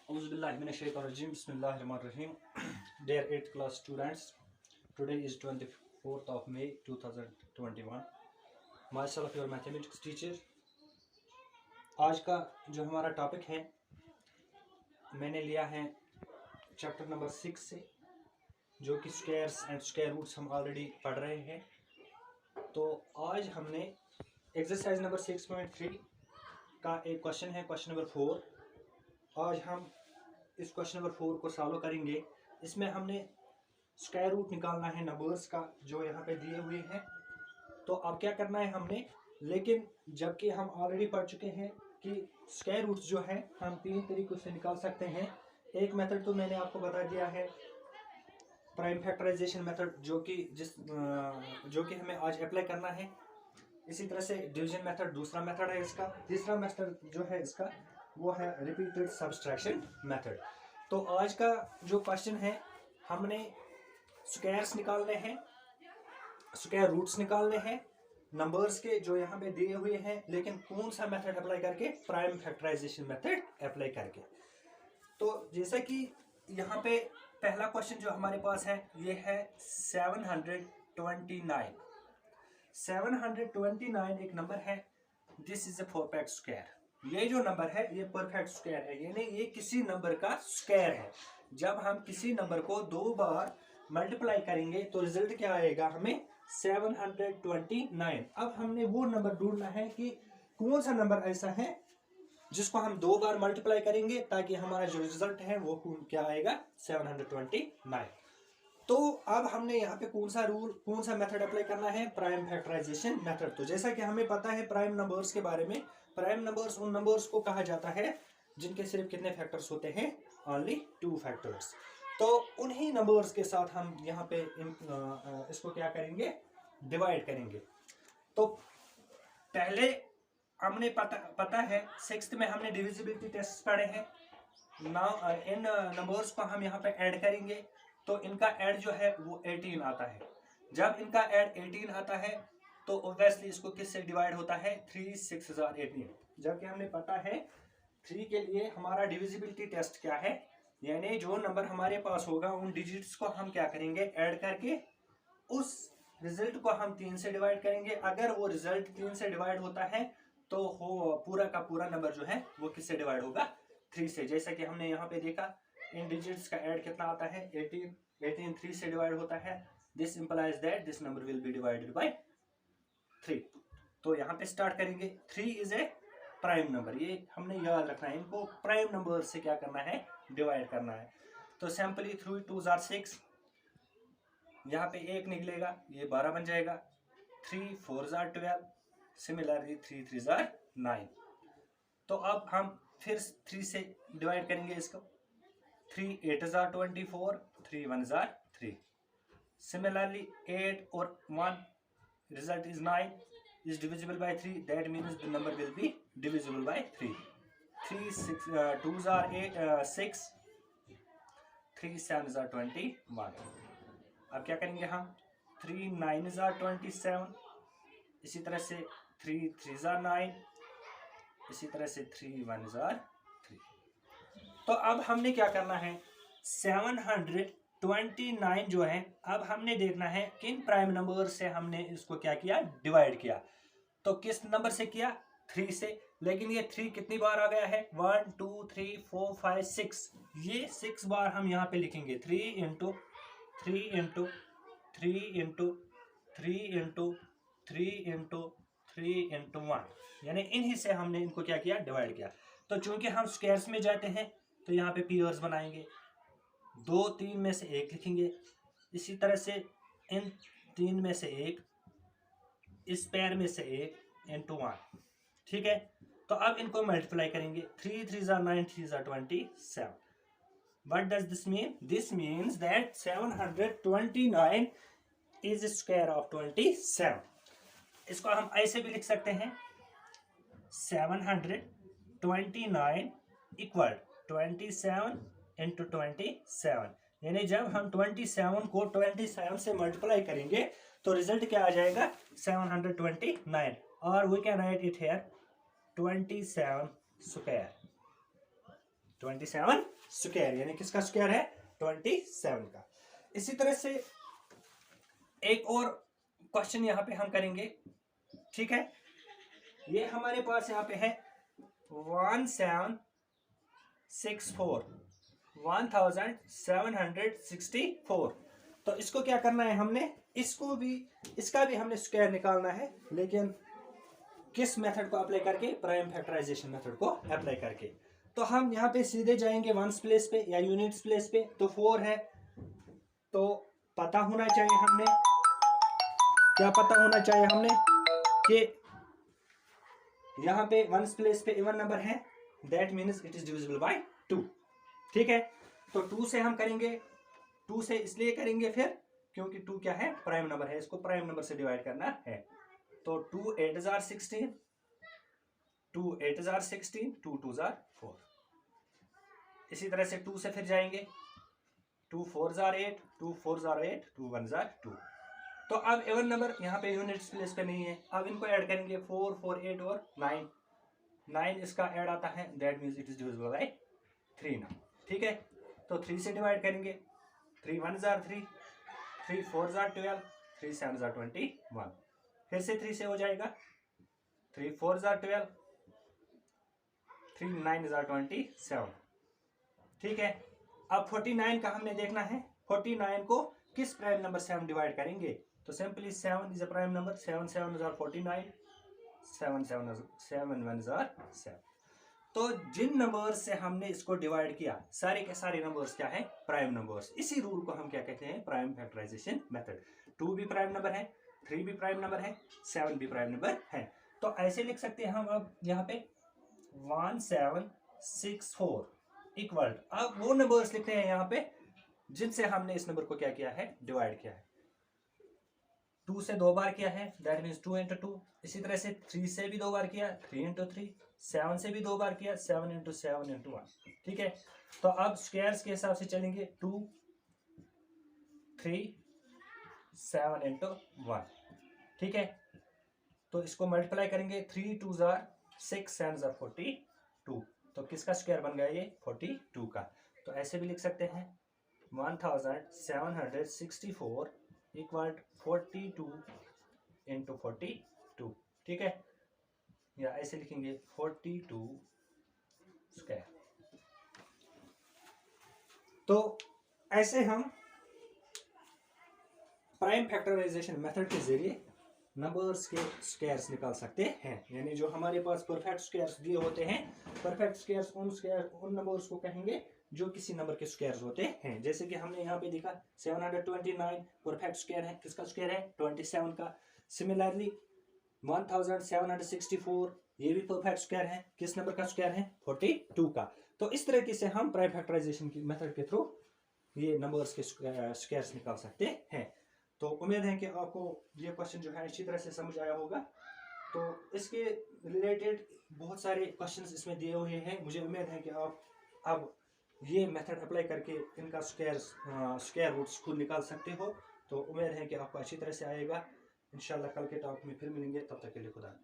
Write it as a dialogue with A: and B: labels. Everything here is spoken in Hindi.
A: Auzubillahiminash-shaytanir-rajim. Bismillahir-rahmanir-rahim. Dear 8th class students, today is 24th of May 2021. Myself your mathematics teacher. आज का जो हमारा टॉपिक है मैंने लिया है चैप्टर नंबर 6 से, जो कि स्क्वायर्स एंड स्क्वायर रूट्स हम ऑलरेडी पढ़ रहे हैं। तो आज हमने एक्सरसाइज नंबर 6.3 का एक क्वेश्चन है, क्वेश्चन नंबर 4। आज हम इस क्वेश्चन नंबर 4 को सॉल्व करेंगे। इसमें हमने स्क्वायर रूट निकालना है नंबर्स का जो यहाँ पे दिए हुए हैं। तो अब क्या करना है हमने, लेकिन जबकि हम ऑलरेडी पढ़ चुके हैं कि स्क्वायर रूट्स जो है हम 3 तरीकों से निकाल सकते हैं। एक मेथड तो मैंने आपको बता दिया है, प्राइम फैक्टराइजेशन मेथड, जो कि हमें आज अप्लाई करना है। इसी तरह से डिवीजन मेथड दूसरा मेथड है इसका। तीसरा मेथड जो है इसका वो है रिपीटेड सब्सट्रैक्शन मेथड। तो आज का जो क्वेश्चन है, हमने स्क्वायर्स निकालने हैं, स्क्वायर रूट्स निकालने हैं नंबर्स के जो यहाँ पे दिए हुए हैं, लेकिन कौन सा मेथड अप्लाई करके, प्राइम फैक्टराइजेशन मेथड अप्लाई करके। तो जैसा कि यहाँ पे पहला क्वेश्चन जो हमारे पास है ये है 729। 729 एक नंबर है। This is a perfect square. ये जो नंबर है ये परफेक्ट स्क्वायर है, यानी ये किसी नंबर का स्क्वायर है। जब हम किसी नंबर को 2 बार मल्टीप्लाई करेंगे तो रिजल्ट क्या आएगा, हमें 729। अब हमने वो नंबर ढूंढना है कि कौन सा नंबर ऐसा है जिसको हम 2 बार मल्टीप्लाई करेंगे ताकि हमारा जो रिजल्ट है वो क्या आएगा, 729। तो अब हमने यहाँ पे कौन सा मेथड अप्लाई करना है, प्राइम फैक्टराइजेशन मेथड। तो जैसा कि हमें पता है प्राइम नंबर्स के बारे में, प्राइम नंबर्स उन नंबर्स को कहा जाता है जिनके सिर्फ कितने फैक्टर्स होते हैं, ओनली 2 फैक्टर्स। तो उन्हीं नंबर्स के साथ हम यहाँ पे इसको क्या करेंगे, डिवाइड करेंगे। तो पहले हमने पता है 6th में हमने डिविजिबिलिटी टेस्ट पढ़े हैं। नाउ इन नंबर्स को हम यहाँ पे ऐड करेंगे तो इनका ऐड जो है वो 18 आता है। जब इनका ऐड 18 आता है तो ऑब्वियसली इसको किससे डिवाइड होता है, 3 6 18। जबकि हमने पता है 3 के लिए हमारा डिविजिबिलिटी टेस्ट क्या है, यानी जो नंबर हमारे पास होगा उन डिजिट्स को हम क्या करेंगे, ऐड करके उस रिजल्ट को हम 3 से डिवाइड करेंगे। अगर वो रिजल्ट 3 से डिवाइड होता है तो पूरा का पूरा नंबर जो है वो किससे डिवाइड होगा, 3 से। जैसा कि हमने यहाँ पे देखा इन डिजिट्स का ऐड कितना आता है, 18 3 से डिवाइड होता है। This implies that this number will be divided by 3। तो यहाँ पे स्टार्ट करेंगे। 3 इज ए प्राइम नंबर, ये हमने याद रखना है, इनको प्राइम नंबर से क्या करना है, डिवाइड करना है। तो सिंपली 3 2 6, यहाँ पे 1 निकलेगा, ये 12 बन जाएगा। 3 4 12, सिमिलरली 3 3 9। तो अब हम फिर 3 से डिवाइड करेंगे इसको। 3 8 24, 3 1 3। Similarly 8 or 1, result is 9, is divisible by 3. That means the number will be divisible by 3. 3 6 2 8 6, 3 7 21। अब क्या करेंगे हम, 3 9 27, इसी तरह से 3 3 9, इसी तरह से 3 1 3। तो अब हमने क्या करना है, 729 जो है अब हमने देखना है किन प्राइम नंबर से हमने इसको क्या किया, डिवाइड किया। तो किस नंबर से किया, 3 से। लेकिन ये 3 कितनी बार आ गया है, 1 2 3 4 5 6, ये 6 बार हम यहाँ पे लिखेंगे। 3 into 3 into 3 into 3 into 3 into 3 into 1, यानी इन्हीं से हमने इनको क्या किया, डिवाइड किया। तो चूंकि हम स्क्वायर्स में जाते हैं तो यहाँ पे पेयर्स बनाएंगे, 2 3 में से 1 लिखेंगे। इसी तरह से इन 3 में से 1, इस पेयर में से 1 इंटू 1, ठीक है। तो अब इनको मल्टीप्लाई करेंगे। 3 3 9, 3 27। What does this mean? This means that 729 is square of 27. इसको हम ऐसे भी लिख सकते हैं, 729 इक्वल 27 इंटू 27, यानी जब हम 27 को 27 से मल्टीप्लाई करेंगे तो रिजल्ट क्या आ जाएगा, 729। और we can write it here 27 square. 27 square, यानी किसका स्क्वायर है? 27 का। इसी तरह से एक और क्वेश्चन यहाँ पे हम करेंगे, ठीक है। ये हमारे पास यहाँ पे है 1764 तो इसको क्या करना है हमने, इसका भी हमने स्क्वायर निकालना है, लेकिन किस मेथड को अप्लाई करके? प्राइम फैक्टराइजेशन मेथड को अप्लाई करके। तो हम यहाँ पे सीधे जाएंगे वंस प्लेस पे या यूनिट्स प्लेस पे। तो 4 है, तो पता होना चाहिए हमने, क्या पता होना चाहिए हमने कि यहाँ पे वंस प्लेस पे इवन नंबर है, that means it is divisible by 2, ठीक है। तो 2 से हम करेंगे, 2 से इसलिए करेंगे फिर क्योंकि 2 क्या है? प्राइम नंबर है, इसको प्राइम नंबर से डिवाइड करना है। तो 2 8 जार 16, 2 8 जार 16, 2 2 जार 4। इसी तरह से 2 से फिर जाएंगे, 2 4 जार 8, 2 4 जार 8, 2 1 जार 2। तो अब इवन नंबर यहाँ पे यूनिट्स प्लेस पे नहीं है, अब इनको ऐड करेंगे 4 4 8 और 9 9 इसका ऐड आता है, that means it is divisible by 3 ना, ठीक है। तो 3 से डिवाइड करेंगे, 3 1 जार 3, 3 4 जार 12, 3 7 जार 21। फिर से 3 से हो जाएगा, 3 4 जार 12, 3 9 जार 27, ठीक है। अब 49 का हमने देखना है, 49 को किस प्राइम नंबर से हम डिवाइड करेंगे? तो simply 7 is a prime number, 7 7 jar 49, 7 7 7 1 jar 7। तो जिन नंबर्स से हमने इसको डिवाइड किया, सारे के सारे नंबर्स क्या है? Prime numbers. इसी रूल को हम क्या कहते हैं? Prime factorisation method. 2 भी प्राइम नंबर है, 3 भी प्राइम नंबर है, 7 भी प्राइम नंबर है। तो ऐसे लिख सकते हैं हम अब यहाँ पे 1764 इक्वल, अब वो नंबर्स लिखते हैं यहाँ पे जिनसे हमने इस नंबर को क्या किया है? डिवाइड किया है। 2 से 2 बार किया है, दैट मीन्स 2 इंटू 2। इसी तरह से 3 से भी 2 बार किया, 3 इंटू 3। 7 से भी 2 बार किया, 7 इंटू 7 इंटू 1, ठीक है। तो अब स्क्वायर्स के हिसाब से चलेंगे, 2 3 7 इंटू 1, ठीक है। तो इसको मल्टीप्लाई करेंगे, 3 2 जार 6, 7 जार 42। तो किसका स्क्वायर बन गया ये? 42 का। तो ऐसे भी लिख सकते हैं 1764 इक्वल 42 इंटू 42, ठीक है। या ऐसे लिखेंगे 42 स्क्वायर। तो ऐसे हम प्राइम फैक्टराइजेशन मेथड के जरिए नंबर्स के स्क्वायर्स निकाल सकते हैं। यानी जो हमारे पास परफेक्ट स्क्वायर्स दिए होते हैं, परफेक्ट स्क्वायर्स उन नंबर्स को कहेंगे जो किसी नंबर के स्क्वायर्स होते हैं। जैसे कि हमने यहाँ पे देखा 729 परफेक्ट स्क्वायर है, किसका स्क्वायर है? 27 का। सिमिलरली 1764 ये भी परफेक्ट स्क्वायर है, किस नंबर का स्क्वायर है? 42 का। तो इस तरीके से हम प्राइम फैक्टराइजेशन की मेथड के थ्रू ये नंबर्स के स्क्वायर्स निकाल सकते हैं। तो उम्मीद है कि आपको ये क्वेश्चन जो है अच्छी तरह से समझ आया होगा। तो इसके रिलेटेड बहुत सारे क्वेश्चंस इसमें दिए हुए हैं। मुझे उम्मीद है कि आप अब ये मेथड अप्लाई करके इनका स्क्वायर रूट्स खुद निकाल सकते हो। तो उम्मीद है कि आपको अच्छी तरह से आएगा। इंशाल्लाह कल के टॉपिक में फिर मिलेंगे, तब तक के लिए खुदा।